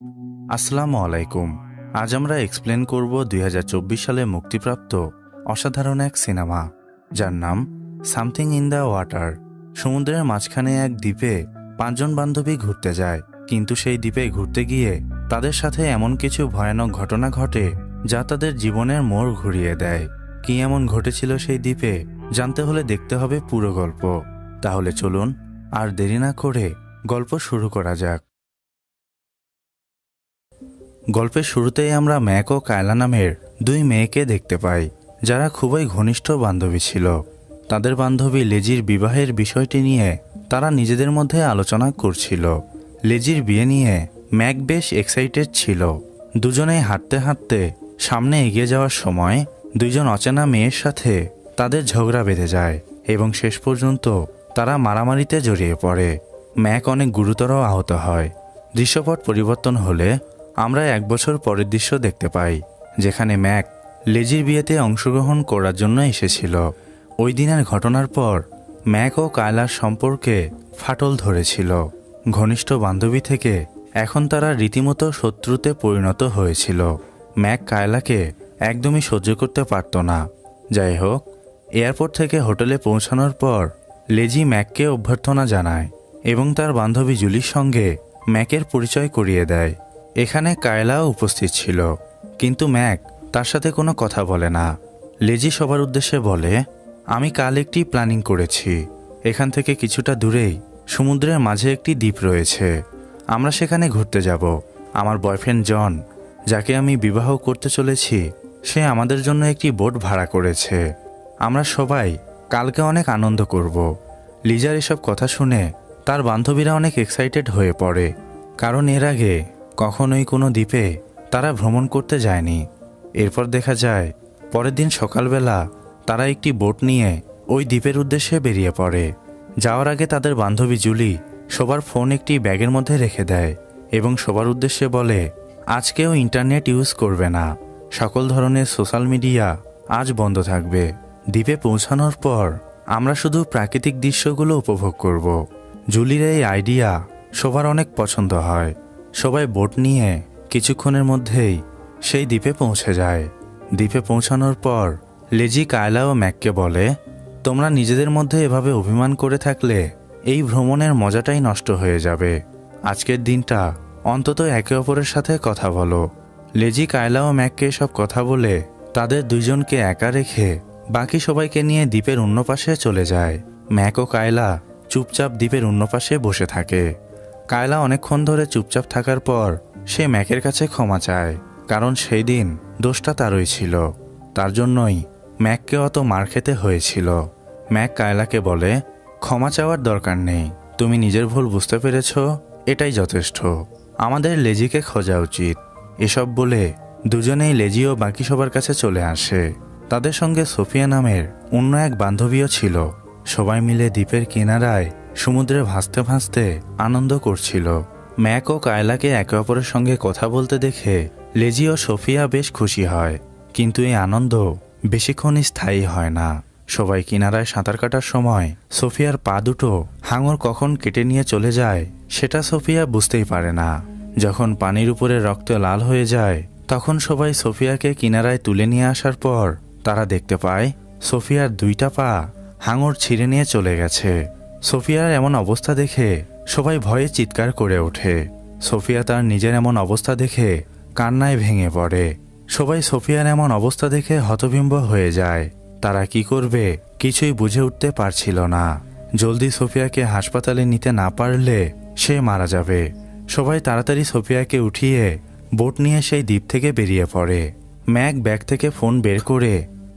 আসসালামু আলাইকুম। আজ আমরা এক্সপ্লেন করব ২০২৪ সালে মুক্তিপ্রাপ্ত অসাধারণ এক সিনেমা, যার নাম সামথিং ইন দ্য ওয়াটার। সমুদ্রের মাঝখানে এক দ্বীপে ৫ জন বান্ধবী ঘুরতে যায়, কিন্তু সেই দ্বীপে ঘুরতে গিয়ে তাদের সাথে এমন কিছু ভয়ানক ঘটনা ঘটে যা তাদের জীবনের মোড় ঘুরিয়ে দেয়। কি এমন ঘটেছিল সেই দ্বীপে জানতে হলে দেখতে হবে পুরো গল্প। তাহলে চলুন আর দেরি না করে গল্প শুরু করা যাক। গল্পের শুরুতেই আমরা ম্যাক ও কায়লা নামের দুই মেয়েকে দেখতে পাই, যারা খুবই ঘনিষ্ঠ বান্ধবী ছিল। তাদের বান্ধবী লেজির বিবাহের বিষয়টি নিয়ে তারা নিজেদের মধ্যে আলোচনা করছিল। লেজির বিয়ে নিয়ে ম্যাক বেশ এক্সাইটেড ছিল। দুজনেই হাঁটতে হাঁটতে সামনে এগিয়ে যাওয়ার সময় দুইজন অচেনা মেয়ের সাথে তাদের ঝগড়া বেঁধে যায় এবং শেষ পর্যন্ত তারা মারামারিতে জড়িয়ে পড়ে। ম্যাক অনেক গুরুতর আহত হয়। দৃশ্যপট পরিবর্তন হলে আমরা ১ বছর পরের দৃশ্য দেখতে পাই, যেখানে ম্যাক লেজির বিয়েতে অংশগ্রহণ করার জন্য এসেছিল। ওই দিনের ঘটনার পর ম্যাক ও কায়লার সম্পর্কে ফাটল ধরেছিল। ঘনিষ্ঠ বান্ধবী থেকে এখন তারা রীতিমতো শত্রুতে পরিণত হয়েছিল। ম্যাক কায়লাকে একদমই সহ্য করতে পারত না। যাই হোক, এয়ারপোর্ট থেকে হোটেলে পৌঁছানোর পর লেজি ম্যাককে অভ্যর্থনা জানায় এবং তার বান্ধবী জুলির সঙ্গে ম্যাকের পরিচয় করিয়ে দেয়। এখানে কায়লাও উপস্থিত ছিল, কিন্তু ম্যাক তার সাথে কোনো কথা বলে না। লেজি সবার উদ্দেশ্যে বলে, আমি কাল একটি প্ল্যানিং করেছি। এখান থেকে কিছুটা দূরেই সমুদ্রের মাঝে একটি দ্বীপ রয়েছে। আমরা সেখানে ঘুরতে যাব। আমার বয়ফ্রেন্ড জন, যাকে আমি বিবাহ করতে চলেছি, সে আমাদের জন্য একটি বোট ভাড়া করেছে। আমরা সবাই কালকে অনেক আনন্দ করব। লিজার এসব কথা শুনে তার বান্ধবীরা অনেক এক্সাইটেড হয়ে পড়ে, কারণ এর আগে কখনোই কোনো দ্বীপে তারা ভ্রমণ করতে যায়নি। এরপর দেখা যায় পরের দিন সকালবেলা তারা একটি বোট নিয়ে ওই দ্বীপের উদ্দেশ্যে বেরিয়ে পড়ে। যাওয়ার আগে তাদের বান্ধবী জুলি সবার ফোন একটি ব্যাগের মধ্যে রেখে দেয় এবং সবার উদ্দেশ্যে বলে, আজ কেউ ইন্টারনেট ইউজ করবে না, সকল ধরনের সোশ্যাল মিডিয়া আজ বন্ধ থাকবে। দ্বীপে পৌঁছানোর পর আমরা শুধু প্রাকৃতিক দৃশ্যগুলো উপভোগ করব। জুলির এই আইডিয়া সবার অনেক পছন্দ হয়। সবাই বোট নিয়ে কিছুক্ষণের মধ্যেই সেই দ্বীপে পৌঁছে যায়। দ্বীপে পৌঁছানোর পর লেজি কায়লা ও ম্যাককে বলে, তোমরা নিজেদের মধ্যে এভাবে অভিমান করে থাকলে এই ভ্রমণের মজাটাই নষ্ট হয়ে যাবে। আজকের দিনটা অন্তত একে অপরের সাথে কথা বলো। লেজি কায়লা ও ম্যাককে সব কথা বলে তাদের দুইজনকে একা রেখে বাকি সবাইকে নিয়ে দ্বীপের অন্য পাশে চলে যায়। ম্যাক ও কায়লা চুপচাপ দ্বীপের অন্য পাশে বসে থাকে। কায়লা অনেকক্ষণ ধরে চুপচাপ থাকার পর সে ম্যাকের কাছে ক্ষমা চায়, কারণ সেই দিন দোষটা তারই ছিল। তার জন্যই ম্যাককে অত মার খেতে হয়েছিল। ম্যাক কায়লাকে বলে, ক্ষমা চাওয়ার দরকার নেই, তুমি নিজের ভুল বুঝতে পেরেছ, এটাই যথেষ্ট। আমাদের লেজিকে খোঁজা উচিত। এসব বলে দুজনেই লেজি ও বাকি সবার কাছে চলে আসে। তাদের সঙ্গে সোফিয়া নামের অন্য এক বান্ধবীও ছিল। সবাই মিলে দ্বীপের কিনারায় সমুদ্রে ভাসতে ভাসতে আনন্দ করছিল। ম্যাক ও কায়লাকে একে অপরের সঙ্গে কথা বলতে দেখে লেজি ও সোফিয়া বেশ খুশি হয়, কিন্তু এই আনন্দ বেশিক্ষণ স্থায়ী হয় না। সবাই কিনারায় সাঁতার কাটার সময় সোফিয়ার পা দুটো হাঙর কখন কেটে নিয়ে চলে যায় সেটা সোফিয়া বুঝতেই পারে না। যখন পানির উপরে রক্ত লাল হয়ে যায় তখন সবাই সোফিয়াকে কিনারায় তুলে নিয়ে আসার পর তারা দেখতে পায় সোফিয়ার 2টা পা হাঙর ছিঁড়ে নিয়ে চলে গেছে। সোফিয়ার এমন অবস্থা দেখে সবাই ভয়ে চিৎকার করে ওঠে। সোফিয়া তার নিজের এমন অবস্থা দেখে কান্নায় ভেঙে পড়ে। সবাই সোফিয়ার এমন অবস্থা দেখে হতভম্ব হয়ে যায়। তারা কি করবে কিছুই বুঝে উঠতে পারছিল না। জলদি সোফিয়াকে হাসপাতালে নিতে না পারলে সে মারা যাবে। সবাই তাড়াতাড়ি সোফিয়াকে উঠিয়ে বোট নিয়ে সেই দ্বীপ থেকে বেরিয়ে পড়ে। ম্যাক ব্যাগ থেকে ফোন বের করে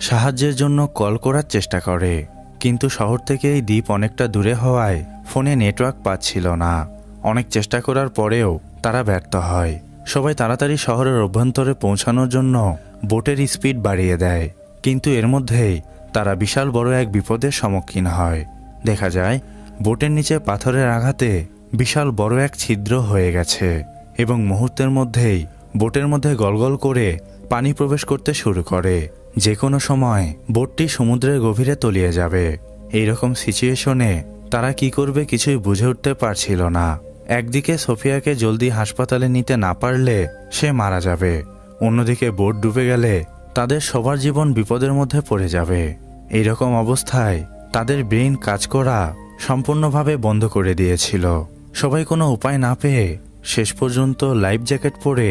সাহায্যের জন্য কল করার চেষ্টা করে, কিন্তু শহর থেকে এই দ্বীপ অনেকটা দূরে হওয়ায় ফোনে নেটওয়ার্ক পাচ্ছিল না। অনেক চেষ্টা করার পরেও তারা ব্যর্থ হয়। সবাই তাড়াতাড়ি শহরের অভ্যন্তরে পৌঁছানোর জন্য বোটের স্পিড বাড়িয়ে দেয়, কিন্তু এর মধ্যেই তারা বিশাল বড় এক বিপদের সম্মুখীন হয়। দেখা যায় বোটের নিচে পাথরের আঘাতে বিশাল বড় এক ছিদ্র হয়ে গেছে এবং মুহূর্তের মধ্যেই বোটের মধ্যে গলগল করে পানি প্রবেশ করতে শুরু করে। যে কোনো সময় বোটটি সমুদ্রের গভীরে তলিয়ে যাবে। এইরকম সিচুয়েশনে তারা কি করবে কিছুই বুঝে উঠতে পারছিল না। একদিকে সোফিয়াকে জলদি হাসপাতালে নিতে না পারলে সে মারা যাবে, অন্যদিকে বোট ডুবে গেলে তাদের সবার জীবন বিপদের মধ্যে পড়ে যাবে। এইরকম অবস্থায় তাদের ব্রেইন কাজ করা সম্পূর্ণভাবে বন্ধ করে দিয়েছিল। সবাই কোনো উপায় না পেয়ে শেষ পর্যন্ত লাইফ জ্যাকেট পরে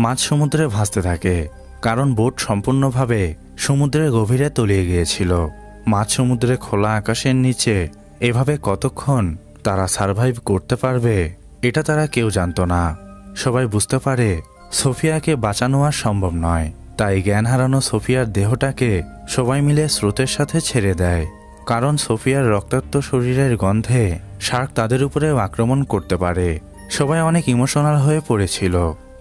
মাঝ সমুদ্রে ভাসতে থাকে, কারণ বোট সম্পূর্ণভাবে সমুদ্রের গভীরে তলিয়ে গিয়েছিল। মাঝ সমুদ্রে খোলা আকাশের নিচে এভাবে কতক্ষণ তারা সারভাইভ করতে পারবে এটা তারা কেউ জানত না। সবাই বুঝতে পারে সোফিয়াকে বাঁচানো আর সম্ভব নয়, তাই জ্ঞান হারানো সোফিয়ার দেহটাকে সবাই মিলে স্রোতের সাথে ছেড়ে দেয়, কারণ সোফিয়ার রক্তাক্ত শরীরের গন্ধে শার্ক তাদের উপরেও আক্রমণ করতে পারে। সবাই অনেক ইমোশনাল হয়ে পড়েছিল।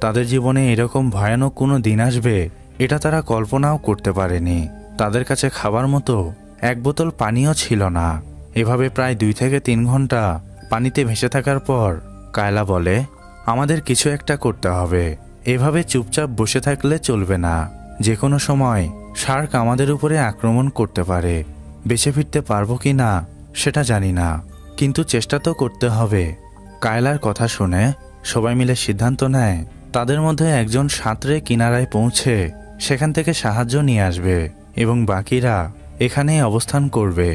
তাদের জীবনে এরকম ভয়ানক কোনো দিন আসবে এটা তারা কল্পনাও করতে পারেনি। তাদের কাছে খাবার মতো এক বোতল পানিও ছিল না। এভাবে প্রায় 2 থেকে 3 ঘন্টা পানিতে ভেসে থাকার পর কায়লা বলে, আমাদের কিছু একটা করতে হবে। এভাবে চুপচাপ বসে থাকলে চলবে না, যে কোনো সময় শার্ক আমাদের উপরে আক্রমণ করতে পারে। বেঁচে ফিরতে পারবো কি না সেটা জানি না, কিন্তু চেষ্টা তো করতে হবে। কায়লার কথা শুনে সবাই মিলে সিদ্ধান্ত নেয় তাদের মধ্যে একজন সাঁতরে কিনারায় পৌঁছে সেখান থেকে সাহায্য নিয়ে আসবে এবং বাকিরা এখানেই অবস্থান করবে,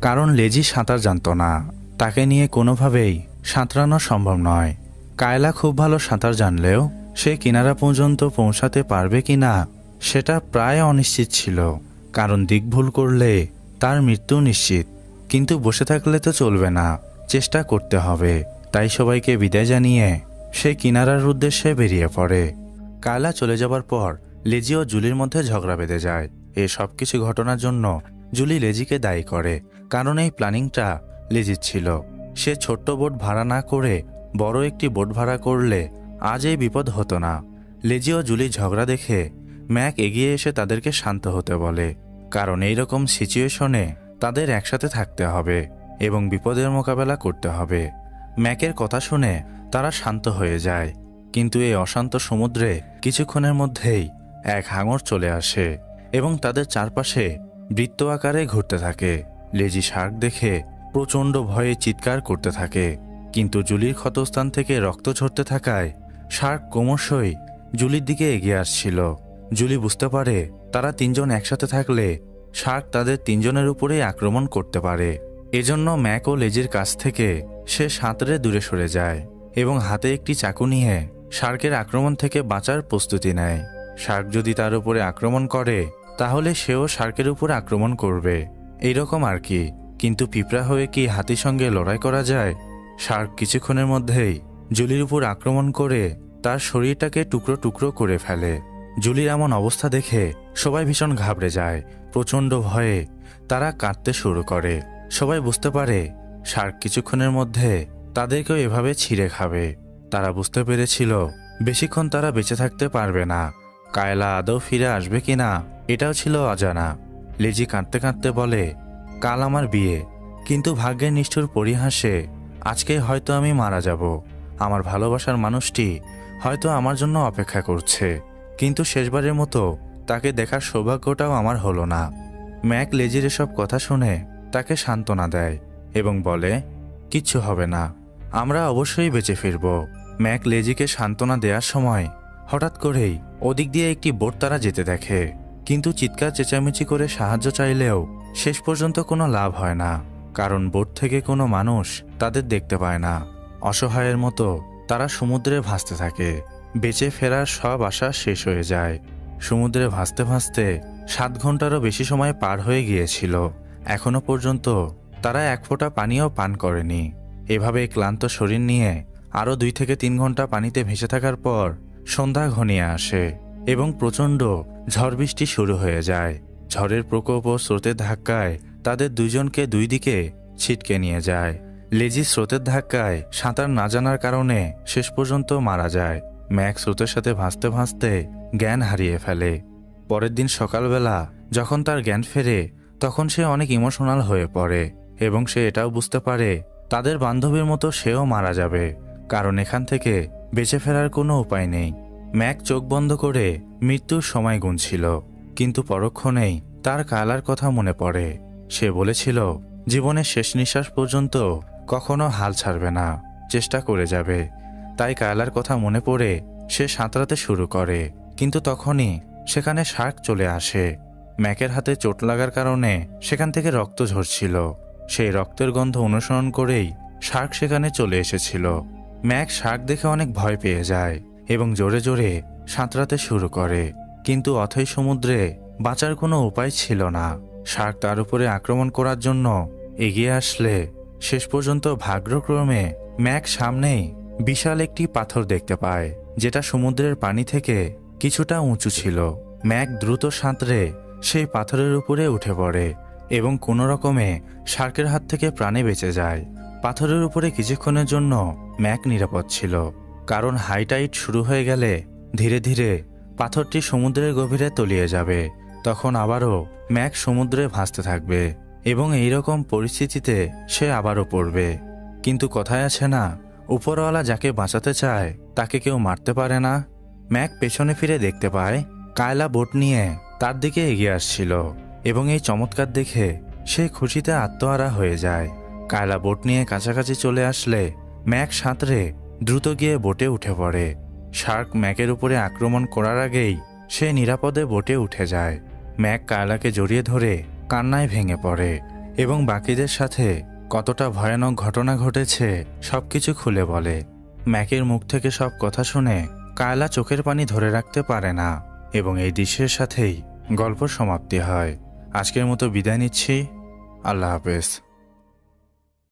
কারণ লেজি সাঁতার জানত না। তাকে নিয়ে কোনোভাবেই সাঁতরানো সম্ভব নয়। কায়লা খুব ভালো সাঁতার জানলেও সে কিনারা পর্যন্ত পৌঁছাতে পারবে কি না সেটা প্রায় অনিশ্চিত ছিল, কারণ দিক ভুল করলে তার মৃত্যু নিশ্চিত। কিন্তু বসে থাকলে তো চলবে না, চেষ্টা করতে হবে। তাই সবাইকে বিদায় জানিয়ে সে কিনারার উদ্দেশ্যে বেরিয়ে পড়ে। কায়লা চলে যাবার পর লেজি ও জুলির মধ্যে ঝগড়া বেঁধে যায়। এই সব কিছু ঘটনার জন্য জুলি লেজিকে দায়ী করে, কারণ এই প্ল্যানিংটা লেজির ছিল। সে ছোট্ট বোট ভাড়া না করে বড় একটি বোট ভাড়া করলে আজ এই বিপদ হতো না। লেজি ও জুলি ঝগড়া দেখে ম্যাক এগিয়ে এসে তাদেরকে শান্ত হতে বলে, কারণ এইরকম সিচুয়েশনে তাদের একসাথে থাকতে হবে এবং বিপদের মোকাবেলা করতে হবে। ম্যাকের কথা শুনে তারা শান্ত হয়ে যায়, কিন্তু এই অশান্ত সমুদ্রে কিছুক্ষণের মধ্যেই এক হাঙর চলে আসে এবং তাদের চারপাশে বৃত্ত আকারে ঘুরতে থাকে। লেজি শার্ক দেখে প্রচণ্ড ভয়ে চিৎকার করতে থাকে, কিন্তু জুলির ক্ষতস্থান থেকে রক্ত ঝরতে থাকায় শার্ক ক্রমশই জুলির দিকে এগিয়ে আসছিল। জুলি বুঝতে পারে তারা 3 জন একসাথে থাকলে শার্ক তাদের 3 জনের উপরেই আক্রমণ করতে পারে। এজন্য ম্যাক ও লেজির কাছ থেকে সে সাঁতরে দূরে সরে যায় এবং হাতে একটি চাকু নিয়ে শার্কের আক্রমণ থেকে বাঁচার প্রস্তুতি নেয়। শার্ক যদি তার উপরে আক্রমণ করে তাহলে সেও শার্কের উপর আক্রমণ করবে, এইরকম আর কি। কিন্তু পিঁপড়া হয়ে কি হাতির সঙ্গে লড়াই করা যায়? শার্ক কিছুক্ষণের মধ্যেই জুলির উপর আক্রমণ করে তার শরীরটাকে টুকরো টুকরো করে ফেলে। জুলির এমন অবস্থা দেখে সবাই ভীষণ ঘাবড়ে যায়। প্রচণ্ড ভয়ে তারা কাঁদতে শুরু করে। সবাই বুঝতে পারে শার্ক কিছুক্ষণের মধ্যে তাদেরকেও এভাবে ছিঁড়ে খাবে। তারা বুঝতে পেরেছিল বেশিক্ষণ তারা বেঁচে থাকতে পারবে না। কায়লা আদৌ ফিরে আসবে কিনা এটাও ছিল অজানা। লেজি কাঁদতে কাঁদতে বলে, কাল আমার বিয়ে, কিন্তু ভাগ্যের নিষ্ঠুর পরিহাসে আজকে হয়তো আমি মারা যাব। আমার ভালোবাসার মানুষটি হয়তো আমার জন্য অপেক্ষা করছে, কিন্তু শেষবারের মতো তাকে দেখার সৌভাগ্যটাও আমার হলো না। ম্যাক লেজির এসব কথা শুনে তাকে সান্ত্বনা দেয় এবং বলে, কিচ্ছু হবে না, আমরা অবশ্যই বেঁচে ফিরব। ম্যাক লেজিকে সান্ত্বনা দেওয়ার সময় হঠাৎ করেই ওদিক দিয়ে একটি বোট তারা যেতে দেখে, কিন্তু চিৎকার চেঁচামেচি করে সাহায্য চাইলেও শেষ পর্যন্ত কোনো লাভ হয় না, কারণ বোট থেকে কোনো মানুষ তাদের দেখতে পায় না। অসহায়ের মতো তারা সমুদ্রে ভাসতে থাকে। বেঁচে ফেরার সব আশা শেষ হয়ে যায়। সমুদ্রে ভাসতে ভাসতে 7 ঘন্টারও বেশি সময় পার হয়ে গিয়েছিল। এখনো পর্যন্ত তারা 1 ফোঁটা পানিও পান করেনি। এভাবে ক্লান্ত শরীর নিয়ে আরও 2 থেকে 3 ঘন্টা পানিতে ভেসে থাকার পর সন্ধ্যা ঘনিয়ে আসে এবং প্রচণ্ড ঝড় বৃষ্টি শুরু হয়ে যায়। ঝড়ের প্রকোপ ও স্রোতের ধাক্কায় তাদের দুজনকে 2 দিকে ছিটকে নিয়ে যায়। লেজি স্রোতের ধাক্কায় সাঁতার না জানার কারণে শেষ পর্যন্ত মারা যায়। ম্যাক স্রোতের সাথে ভাসতে ভাসতে জ্ঞান হারিয়ে ফেলে। পরের দিন সকালবেলা যখন তার জ্ঞান ফেরে তখন সে অনেক ইমোশনাল হয়ে পড়ে এবং সে এটাও বুঝতে পারে তাদের বান্ধবীর মতো সেও মারা যাবে, কারণ এখান থেকে বেঁচে ফেরার কোনো উপায় নেই। ম্যাক চোখ বন্ধ করে মৃত্যুর সময় গুনছিল, কিন্তু পরক্ষণেই তার কায়লার কথা মনে পড়ে। সে বলেছিল জীবনের শেষ নিঃশ্বাস পর্যন্ত কখনো হাল ছাড়বে না, চেষ্টা করে যাবে। তাই কায়লার কথা মনে পড়ে সে সাঁতরাতে শুরু করে, কিন্তু তখনই সেখানে শার্ক চলে আসে। ম্যাকের হাতে চোট লাগার কারণে সেখান থেকে রক্ত ঝরছিল। সেই রক্তের গন্ধ অনুসরণ করেই শার্ক সেখানে চলে এসেছিল। ম্যাক শার্ক দেখে অনেক ভয় পেয়ে যায় এবং জোরে জোরে সাঁতরাতে শুরু করে, কিন্তু অথই সমুদ্রে বাঁচার কোনো উপায় ছিল না। শার্ক তার উপরে আক্রমণ করার জন্য এগিয়ে আসলে শেষ পর্যন্ত ভাগ্যক্রমে ম্যাক সামনেই বিশাল একটি পাথর দেখতে পায়, যেটা সমুদ্রের পানি থেকে কিছুটা উঁচু ছিল। ম্যাক দ্রুত সাঁতরে সেই পাথরের উপরে উঠে পড়ে এবং কোনো রকমে শার্কের হাত থেকে প্রাণে বেঁচে যায়। পাথরের উপরে কিছুক্ষণের জন্য ম্যাক নিরাপদ ছিল, কারণ হাই টাইড শুরু হয়ে গেলে ধীরে ধীরে পাথরটি সমুদ্রের গভীরে তলিয়ে যাবে। তখন আবারও ম্যাক সমুদ্রে ভাসতে থাকবে এবং এইরকম পরিস্থিতিতে সে আবারও পড়বে। কিন্তু কথায় আছে না, উপরওয়ালা যাকে বাঁচাতে চায় তাকে কেউ মারতে পারে না। ম্যাক পেছনে ফিরে দেখতে পায় কায়লা বোট নিয়ে তার দিকে এগিয়ে আসছিল এবং এই চমৎকার দেখে সে খুশিতে আত্মহারা হয়ে যায়। কায়লা বোট নিয়ে কাছাকাছি চলে আসলে ম্যাক সাঁতরে দ্রুত গিয়ে বোটে উঠে পড়ে। শার্ক ম্যাকের উপরে আক্রমণ করার আগেই সে নিরাপদে বোটে উঠে যায়। ম্যাক কায়লাকে জড়িয়ে ধরে কান্নায় ভেঙে পড়ে এবং বাকিদের সাথে কতটা ভয়ানক ঘটনা ঘটেছে সবকিছু খুলে বলে। ম্যাকের মুখ থেকে সব কথা শুনে কায়লা চোখের পানি ধরে রাখতে পারে না এবং এই দৃশ্যের সাথেই গল্প সমাপ্তি হয়। আজকের মতো বিদায় নিচ্ছি। আল্লাহ হাফেজ।